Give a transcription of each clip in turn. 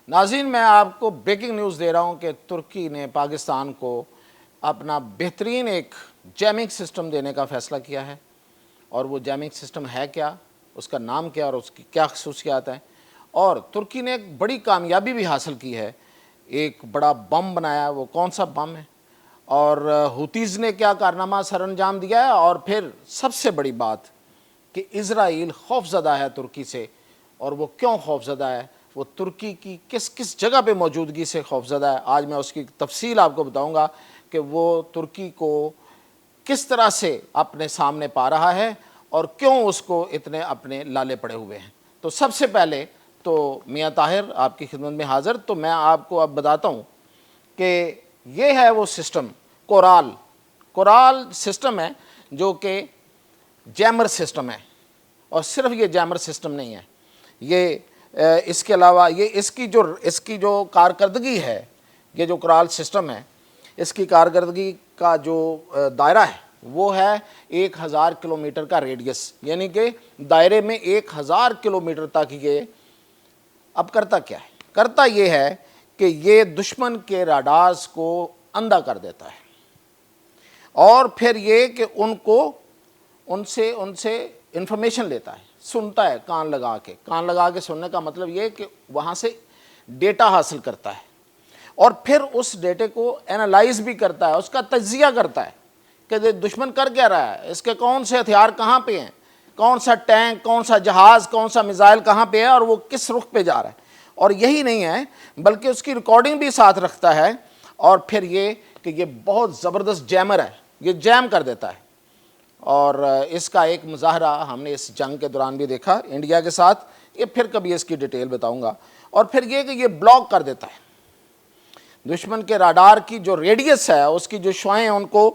ناظرین، میں آپ کو بریکنگ نیوز دے رہا ہوں کہ ترکی نے پاکستان کو اپنا بہترین ایک جیمنگ سسٹم دینے کا فیصلہ کیا ہے۔ اور وہ جیمنگ سسٹم ہے کیا، اس کا نام کیا اور اس کی کیا خصوصیات ہیں۔ اور ترکی نے ایک بڑی کامیابی بھی حاصل کی ہے، ایک بڑا بم بنایا۔ وہ کون سا بم ہے اور ہوتیز نے کیا کارنامہ سر انجام دیا ہے، اور پھر سب سے بڑی بات کہ اسرائیل خوف زدہ ہے ترکی سے، اور وہ کیوں خوف زدہ ہے، وہ ترکی کی کس کس جگہ پہ موجودگی سے خوف زدہ ہے۔ آج میں اس کی تفصیل آپ کو بتاؤں گا کہ وہ ترکی کو کس طرح سے اپنے سامنے پا رہا ہے اور کیوں اس کو اتنے اپنے لالے پڑے ہوئے ہیں۔ تو سب سے پہلے تو میاں طاہر آپ کی خدمت میں حاضر، تو میں آپ کو اب بتاتا ہوں کہ یہ ہے وہ سسٹم کورال سسٹم ہے، جو کہ جیمر سسٹم ہے۔ اور صرف یہ جیمر سسٹم نہیں ہے، یہ اس کے علاوہ یہ اس کی جو کارکردگی ہے، یہ جو کورال سسٹم ہے، اس کی کارکردگی کا جو دائرہ ہے وہ ہے 1000 کلومیٹر کا ریڈیس، یعنی کہ دائرے میں 1000 کلومیٹر تک یہ اب کرتا کیا ہے؟ کرتا یہ ہے کہ یہ دشمن کے راڈارز کو اندھا کر دیتا ہے، اور پھر یہ کہ ان سے انفارمیشن لیتا ہے، سنتا ہے کان لگا کے سننے کا مطلب یہ کہ وہاں سے ڈیٹا حاصل کرتا ہے، اور پھر اس ڈیٹے کو اینالائز بھی کرتا ہے، اس کا تجزیہ کرتا ہے کہ دشمن کر کیا رہا ہے، اس کے کون سے ہتھیار کہاں پہ ہیں، کون سا ٹینک، کون سا جہاز، کون سا میزائل کہاں پہ ہے، اور وہ کس رخ پہ جا رہا ہے۔ اور یہی نہیں ہے بلکہ اس کی ریکارڈنگ بھی ساتھ رکھتا ہے، اور پھر یہ کہ یہ بہت زبردست جیمر ہے، یہ جیم کر دیتا ہے۔ اور اس کا ایک مظاہرہ ہم نے اس جنگ کے دوران بھی دیکھا انڈیا کے ساتھ، یہ پھر کبھی اس کی ڈیٹیل بتاؤں گا۔ اور پھر یہ کہ یہ بلاک کر دیتا ہے دشمن کے راڈار کی جو ریڈیس ہے، اس کی جو شعاعیں ہیں ان کو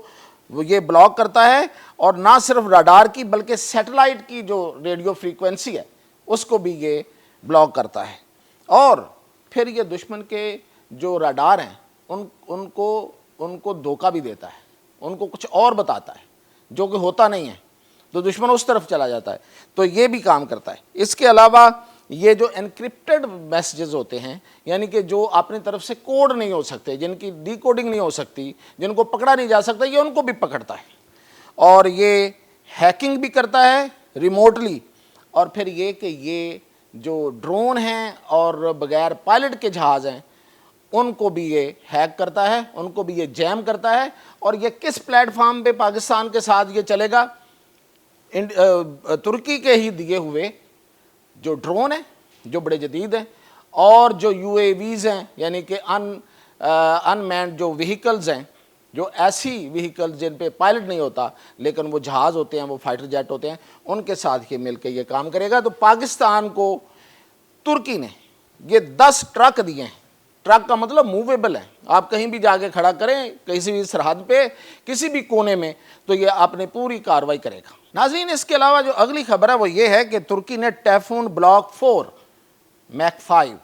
یہ بلاک کرتا ہے، اور نہ صرف راڈار کی بلکہ سیٹلائٹ کی جو ریڈیو فریکوینسی ہے اس کو بھی یہ بلاک کرتا ہے۔ اور پھر یہ دشمن کے جو راڈار ہیں ان کو دھوکہ بھی دیتا ہے، ان کو کچھ اور بتاتا ہے جو کہ ہوتا نہیں ہے، تو دشمن اس طرف چلا جاتا ہے، تو یہ بھی کام کرتا ہے۔ اس کے علاوہ یہ جو انکرپٹڈ میسیجز ہوتے ہیں، یعنی کہ جو اپنی طرف سے کوڈ نہیں ہو سکتے، جن کی ڈی کوڈنگ نہیں ہو سکتی، جن کو پکڑا نہیں جا سکتا، یہ ان کو بھی پکڑتا ہے، اور یہ ہیکنگ بھی کرتا ہے ریموٹلی۔ اور پھر یہ کہ یہ جو ڈرون ہیں اور بغیر پائلٹ کے جہاز ہیں ان کو بھی یہ ہیک کرتا ہے، ان کو بھی یہ جیم کرتا ہے۔ اور یہ کس پلیٹ فارم پہ پاکستان کے ساتھ یہ چلے گا؟ ترکی کے ہی دیے ہوئے جو ڈرون ہیں جو بڑے جدید ہیں، اور جو یو اے ویز ہیں، یعنی کہ ان مینڈ جو وہیکلز ہیں، جو ایسی وہیکلز جن پہ پائلٹ نہیں ہوتا لیکن وہ جہاز ہوتے ہیں، وہ فائٹر جیٹ ہوتے ہیں، ان کے ساتھ یہ مل کے یہ کام کرے گا۔ تو پاکستان کو ترکی نے یہ 10 ٹرک دیے ہیں۔ ٹرک کا مطلب موویبل ہے، آپ کہیں بھی جا کے کھڑا کریں کسی بھی سرحد پہ کسی بھی کونے میں، تو یہ اپنے پوری کارروائی کرے گا۔ ناظرین، اس کے علاوہ جو اگلی خبر ہے وہ یہ ہے کہ ترکی نے ٹیفون بلاک 4 میک 5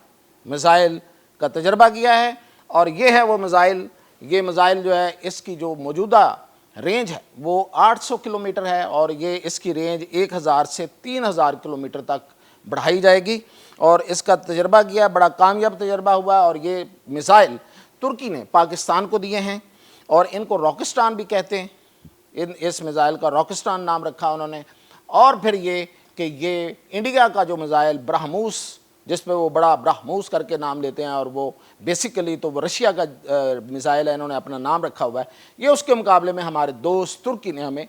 میزائل کا تجربہ کیا ہے، اور یہ ہے وہ میزائل۔ یہ میزائل جو ہے اس کی جو موجودہ رینج ہے وہ 800 کلومیٹر ہے، اور یہ اس کی رینج 1000 سے 3000 کلومیٹر تک بڑھائی جائے گی، اور اس کا تجربہ کیا، بڑا کامیاب تجربہ ہوا۔ اور یہ میزائل ترکی نے پاکستان کو دیے ہیں، اور ان کو راکسٹان بھی کہتے ہیں، اس میزائل کا راکسٹان نام رکھا انہوں نے۔ اور پھر یہ کہ یہ انڈیا کا جو میزائل برہموس، جس پہ وہ بڑا برہموس کر کے نام لیتے ہیں، اور وہ بیسیکلی تو وہ رشیا کا میزائل ہے، انہوں نے اپنا نام رکھا ہوا ہے، یہ اس کے مقابلے میں ہمارے دوست ترکی نے ہمیں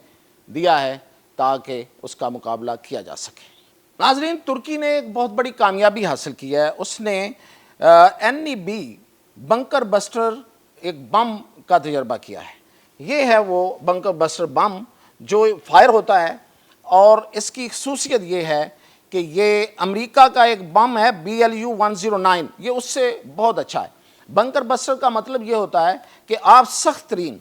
دیا ہے تاکہ اس کا مقابلہ کیا جا سکے۔ ناظرین، ترکی نے ایک بہت بڑی کامیابی حاصل کی ہے، اس نے NEB بنکر بسٹر ایک بم کا تجربہ کیا ہے۔ یہ ہے وہ بنکر بسٹر بم جو فائر ہوتا ہے، اور اس کی خصوصیت یہ ہے کہ یہ امریکہ کا ایک بم ہے BLU-109، یہ اس سے بہت اچھا ہے۔ بنکر بسٹر کا مطلب یہ ہوتا ہے کہ آپ سخت ترین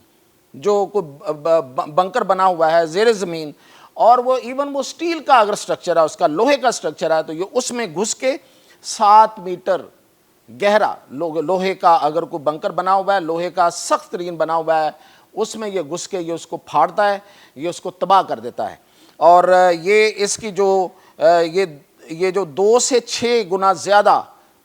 جو کوئی بنکر بنا ہوا ہے زیر زمین، اور وہ ایون وہ سٹیل کا اگر سٹرکچر ہے، اس کا لوہے کا سٹرکچر ہے، تو یہ اس میں گھس کے 7 میٹر گہرا لوہے کا اگر کوئی بنکر بنا ہوا ہے، لوہے کا سخت ترین بنا ہوا ہے، اس میں یہ گھس کے یہ اس کو پھاڑتا ہے، یہ اس کو تباہ کر دیتا ہے۔ اور یہ اس کی جو یہ جو 2 سے 6 گنا زیادہ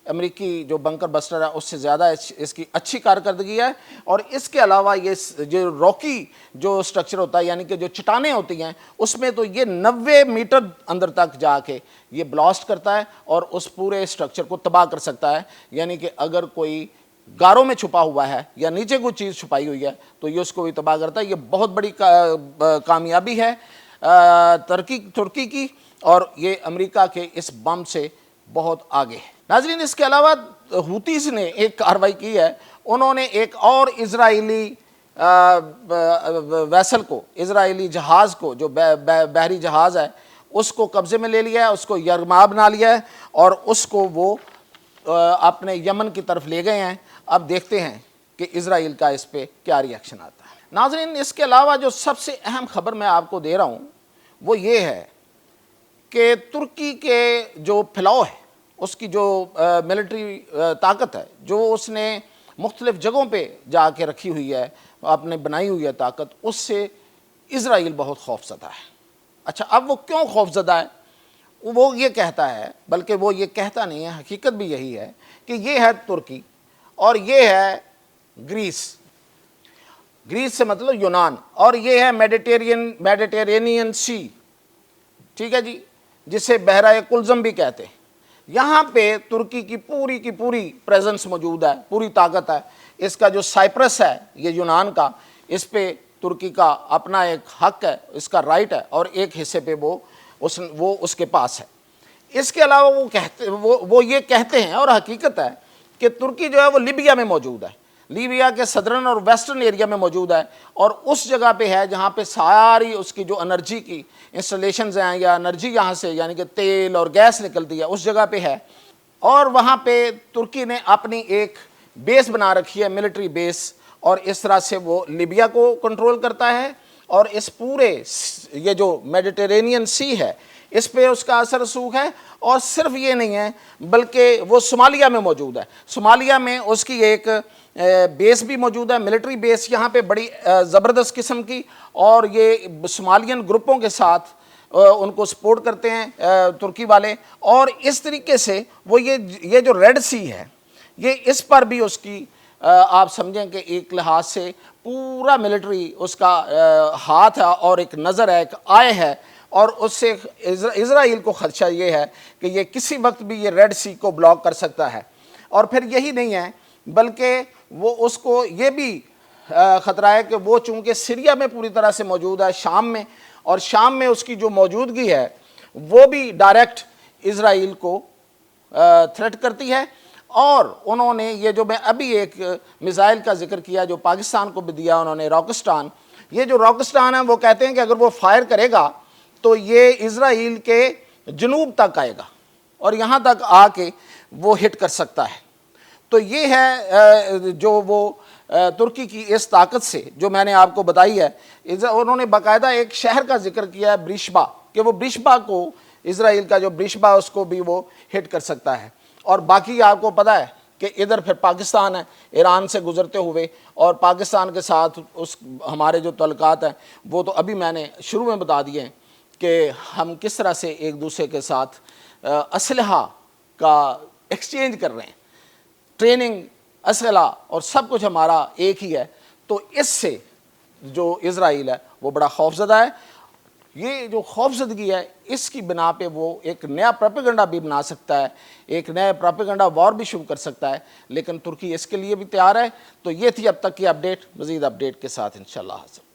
امریکی جو بنکر بسٹر ہے اس سے زیادہ اس کی اچھی کارکردگی ہے، اور اس کے علاوہ یہ جو راکی جو سٹرکچر ہوتا ہے یعنی کہ جو چٹانیں ہوتی ہیں اس میں تو یہ 90 میٹر اندر تک جا کے یہ بلاسٹ کرتا ہے اور اس پورے سٹرکچر کو تباہ کر سکتا ہے، یعنی کہ اگر کوئی گاروں میں چھپا ہوا ہے یا نیچے کوئی چیز چھپائی ہوئی ہے تو یہ اس کو بھی تباہ کرتا ہے۔ یہ بہت بڑی کامیابی ہے ترکی کی، اور یہ امریکہ کے اس بم سے بہت آگے ہے۔ ناظرین، اس کے علاوہ ہوتیز نے ایک کارروائی کی ہے، انہوں نے ایک اور اسرائیلی ویسل کو، اسرائیلی جہاز کو، جو بحری جہاز ہے اس کو قبضے میں لے لیا ہے، اس کو یرغمال بنا لیا ہے اور اس کو وہ اپنے یمن کی طرف لے گئے ہیں۔ اب دیکھتے ہیں کہ اسرائیل کا اس پہ کیا ری ایکشن آتا ہے۔ ناظرین، اس کے علاوہ جو سب سے اہم خبر میں آپ کو دے رہا ہوں وہ یہ ہے کہ ترکی کے جو پھیلاؤ ہے، اس کی جو ملٹری طاقت ہے جو اس نے مختلف جگہوں پہ جا کے رکھی ہوئی ہے، اپنے بنائی ہوئی ہے طاقت، اس سے اسرائیل بہت خوف زدہ ہے۔ اچھا، اب وہ کیوں خوف زدہ ہے؟ وہ یہ کہتا ہے، بلکہ وہ یہ کہتا نہیں ہے، حقیقت بھی یہی ہے کہ یہ ہے ترکی اور یہ ہے گریس سے مطلب یونان، اور یہ ہے میڈیٹرینین سی، ٹھیک ہے جی، جسے بحیرہ کلزم بھی کہتے ہیں۔ یہاں پہ ترکی کی پوری پریزنس موجود ہے، پوری طاقت ہے۔ اس کا جو سائپرس ہے یہ یونان کا، اس پہ ترکی کا اپنا ایک حق ہے، اس کا رائٹ ہے، اور ایک حصے پہ وہ اس کے پاس ہے۔ اس کے علاوہ وہ یہ کہتے ہیں، اور حقیقت ہے کہ ترکی جو ہے وہ لیبیا میں موجود ہے، لیبیا کے صدرن اور ویسٹرن ایریا میں موجود ہے، اور اس جگہ پہ ہے جہاں پہ ساری اس کی جو انرجی کی انسٹالیشنز ہیں یا انرجی یہاں سے یعنی کہ تیل اور گیس نکلتی ہے اس جگہ پہ ہے، اور وہاں پہ ترکی نے اپنی ایک بیس بنا رکھی ہے، ملٹری بیس، اور اس طرح سے وہ لیبیا کو کنٹرول کرتا ہے، اور اس پورے یہ جو میڈیٹرینین سی ہے اس پہ اس کا اثر رسوخ ہے۔ اور صرف یہ نہیں ہے بلکہ وہ صومالیہ میں موجود ہے، صومالیہ میں اس کی ایک بیس بھی موجود ہے، ملٹری بیس یہاں پہ بڑی زبردست قسم کی، اور یہ صومالین گروپوں کے ساتھ ان کو سپورٹ کرتے ہیں ترکی والے، اور اس طریقے سے وہ یہ جو ریڈ سی ہے یہ اس پر بھی اس کی آپ سمجھیں کہ ایک لحاظ سے پورا ملٹری اس کا ہاتھ ہے اور ایک نظر ہے، ایک آئے ہے، اور اس سے اسرائیل کو خدشہ یہ ہے کہ یہ کسی وقت بھی یہ ریڈ سی کو بلاک کر سکتا ہے۔ اور پھر یہی نہیں ہے بلکہ وہ اس کو یہ بھی خطرہ ہے کہ وہ چونکہ سیریا میں پوری طرح سے موجود ہے، شام میں، اور شام میں اس کی جو موجودگی ہے وہ بھی ڈائریکٹ اسرائیل کو تھریٹ کرتی ہے۔ اور انہوں نے یہ جو میں ابھی ایک میزائل کا ذکر کیا جو پاکستان کو بھی دیا انہوں نے، راکسٹان، یہ جو راکسٹان ہے وہ کہتے ہیں کہ اگر وہ فائر کرے گا تو یہ اسرائیل کے جنوب تک آئے گا اور یہاں تک آ کے وہ ہٹ کر سکتا ہے۔ تو یہ ہے جو وہ ترکی کی اس طاقت سے جو میں نے آپ کو بتائی ہے، انہوں نے باقاعدہ ایک شہر کا ذکر کیا ہے بریشبا، کہ وہ بریشبا کو، اسرائیل کا جو بریشبا اس کو بھی وہ ہٹ کر سکتا ہے۔ اور باقی آپ کو پتہ ہے کہ ادھر پھر پاکستان ہے، ایران سے گزرتے ہوئے، اور پاکستان کے ساتھ ہمارے جو تعلقات ہیں وہ تو ابھی میں نے شروع میں بتا دیے ہیں کہ ہم کس طرح سے ایک دوسرے کے ساتھ اسلحہ کا ایکسچینج کر رہے ہیں، ٹریننگ، اسلحہ اور سب کچھ ہمارا ایک ہی ہے۔ تو اس سے جو اسرائیل ہے وہ بڑا خوفزدہ ہے۔ یہ جو خوفزدگی ہے اس کی بنا پہ وہ ایک نیا پروپیگنڈا بھی بنا سکتا ہے، ایک نیا پروپیگنڈا وار بھی شروع کر سکتا ہے، لیکن ترکی اس کے لیے بھی تیار ہے۔ تو یہ تھی اب تک کی اپڈیٹ، مزید اپڈیٹ کے ساتھ انشاءاللہ حاضر۔